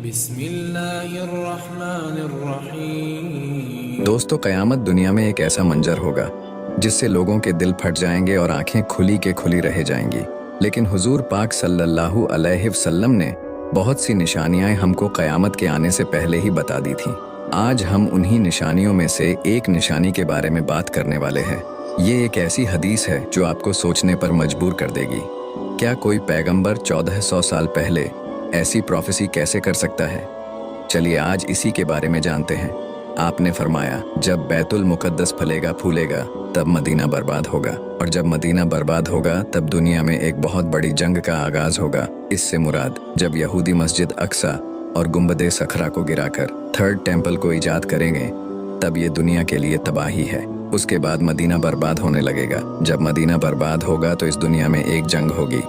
बिस्मिल्लाहिर्रहमानिर्रहीम। दोस्तों, क़यामत दुनिया में एक ऐसा मंजर होगा जिससे लोगों के दिल फट जाएंगे और आंखें खुली के खुली रह जाएंगी। लेकिन हुजूर पाक सल्लल्लाहु अलैहि वसल्लम ने बहुत सी निशानियां हमको क़यामत के आने से पहले ही बता दी थीं। आज हम उन्हीं निशानियों में से एक निशानी के बारे में बात करने वाले हैं। ये एक ऐसी हदीस है जो आपको सोचने पर मजबूर कर देगी। क्या कोई पैगंबर 1400 साल पहले ऐसी प्रोफेसी कैसे कर सकता है? चलिए आज इसी के बारे में जानते हैं। आपने फरमाया, जब बैतुल मुकद्दस फलेगा फूलेगा तब मदीना बर्बाद होगा, और जब मदीना बर्बाद होगा तब दुनिया में एक बहुत बड़ी जंग का आगाज होगा। इससे मुराद जब यहूदी मस्जिद अक्सा और गुंबदे सखरा को गिराकर थर्ड टेम्पल को ईजाद करेंगे तब ये दुनिया के लिए तबाही है। उसके बाद मदीना बर्बाद होने लगेगा। जब मदीना बर्बाद होगा तो इस दुनिया में एक जंग होगी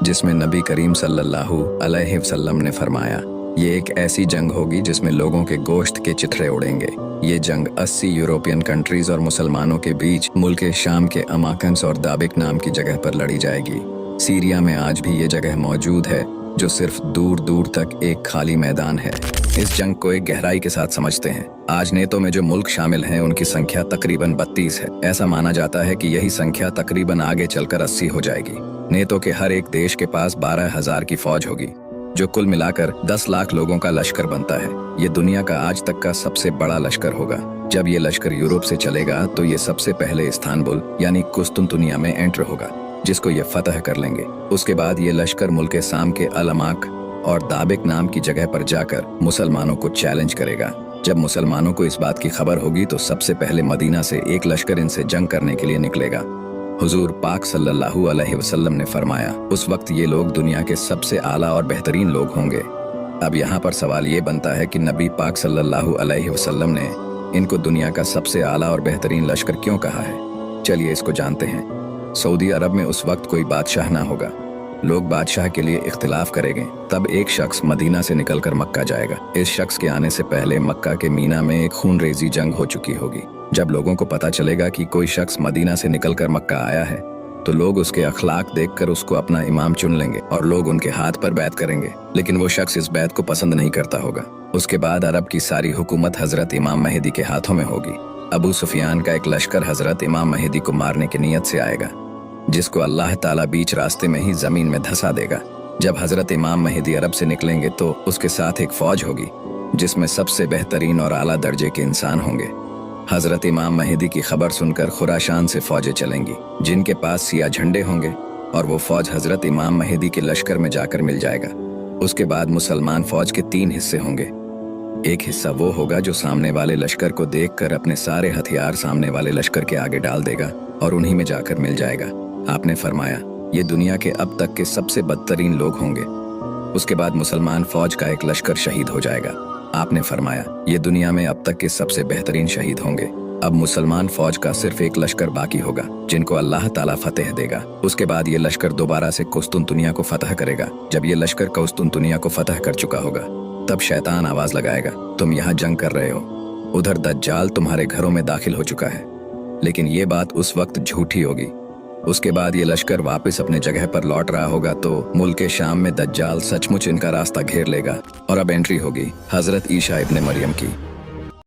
जिसमें नबी करीम सल्लल्लाहु अलैहि वसल्लम ने फरमाया, ये एक ऐसी जंग होगी जिसमें लोगों के गोश्त के चिथड़े उड़ेंगे। ये जंग 80 यूरोपियन कंट्रीज और मुसलमानों के बीच मुल्क शाम के अमाकंस और दाबिक नाम की जगह पर लड़ी जाएगी। सीरिया में आज भी ये जगह मौजूद है जो सिर्फ दूर दूर तक एक खाली मैदान है। इस जंग को एक गहराई के साथ समझते हैं। आज नेतो में जो मुल्क शामिल हैं उनकी संख्या तकरीबन 32 है। ऐसा माना जाता है कि यही संख्या तकरीबन आगे चलकर 80 हो जाएगी। नेतो के हर एक देश के पास 12,000 की फौज होगी जो कुल मिलाकर 10 लाख लोगों का लश्कर बनता है। ये दुनिया का आज तक का सबसे बड़ा लश्कर होगा। जब ये लश्कर यूरोप से चलेगा तो ये सबसे पहले इस्तांबुल यानी कुस्तुनतुनिया में एंटर होगा, जिसको ये फतह कर लेंगे। उसके बाद ये लश्कर मुल्क शाम के अलमाक और दाबिक नाम की जगह पर जाकर मुसलमानों को चैलेंज करेगा। जब मुसलमानों को इस बात की खबर होगी तो सबसे पहले मदीना से एक लश्कर इनसे जंग करने के लिए निकलेगा। हुजूर पाक सल्लल्लाहु अलैहि वसल्लम ने फरमाया, उस वक्त ये लोग दुनिया के सबसे आला और बेहतरीन लोग होंगे। अब यहाँ पर सवाल ये बनता है कि नबी पाक सल्लल्लाहु अलैहि वसल्लम ने इनको दुनिया का सबसे आला और बेहतरीन लश्कर क्यों कहा है? चलिए इसको जानते हैं। सऊदी अरब में उस वक्त कोई बादशाह ना होगा। लोग बादशाह के लिए इख्तिलाफ करेंगे। तब एक शख्स मदीना से निकलकर मक्का जाएगा। इस शख्स के आने से पहले मक्का के मीना में एक खूनरेजी जंग हो चुकी होगी। जब लोगों को पता चलेगा कि कोई शख्स मदीना से निकलकर मक्का आया है तो लोग उसके अखलाक देखकर उसको अपना इमाम चुन लेंगे और लोग उनके हाथ पर बैत करेंगे। लेकिन वो शख्स इस बैत को पसंद नहीं करता होगा। उसके बाद अरब की सारी हुकूमत हजरत इमाम महदी के हाथों में होगी। अबू सुफियान का एक लश्कर हजरत इमाम महदी को मारने की नीयत से आएगा, जिसको अल्लाह ताला बीच रास्ते में ही जमीन में धंसा देगा। जब हजरत इमाम महदी अरब से निकलेंगे तो उसके साथ एक फौज होगी जिसमें सबसे बेहतरीन और आला दर्जे के इंसान होंगे। हजरत इमाम महदी की खबर सुनकर खुराशान से फौजें चलेंगी जिनके पास सिया झंडे होंगे, और वो फौज हजरत इमाम महदी के लश्कर में जाकर मिल जाएगा। उसके बाद मुसलमान फौज के 3 हिस्से होंगे। एक हिस्सा वो होगा जो सामने वाले लश्कर को देखकर अपने सारे हथियार सामने वाले लश्कर के आगे डाल देगा और उन्हीं में जाकर मिल जाएगा। आपने फरमाया, ये दुनिया के अब तक के सबसे बदतरीन लोग होंगे। उसके बाद मुसलमान फौज का एक लश्कर शहीद हो जाएगा। आपने फरमाया, ये दुनिया में अब तक के सबसे बेहतरीन शहीद होंगे। अब मुसलमान फौज का सिर्फ एक लश्कर बाकी होगा जिनको अल्लाह ताला फतेह देगा। उसके बाद ये लश्कर दोबारा से कुस्तुनतुनिया को फतह करेगा। जब ये लश्कर कुस्तुनतुनिया को फतह कर चुका होगा तब शैतान आवाज लगाएगा, तुम यहाँ जंग कर रहे हो, उधर दज्जाल तुम्हारे घरों में दाखिल हो चुका है। लेकिन ये बात उस वक्त झूठी होगी। उसके बाद ये लश्कर वापस अपने जगह पर लौट रहा होगा तो मुल्क शाम में दज्जाल सचमुच इनका रास्ता घेर लेगा और अब एंट्री होगी हजरत ईसा इब्ने मरियम की।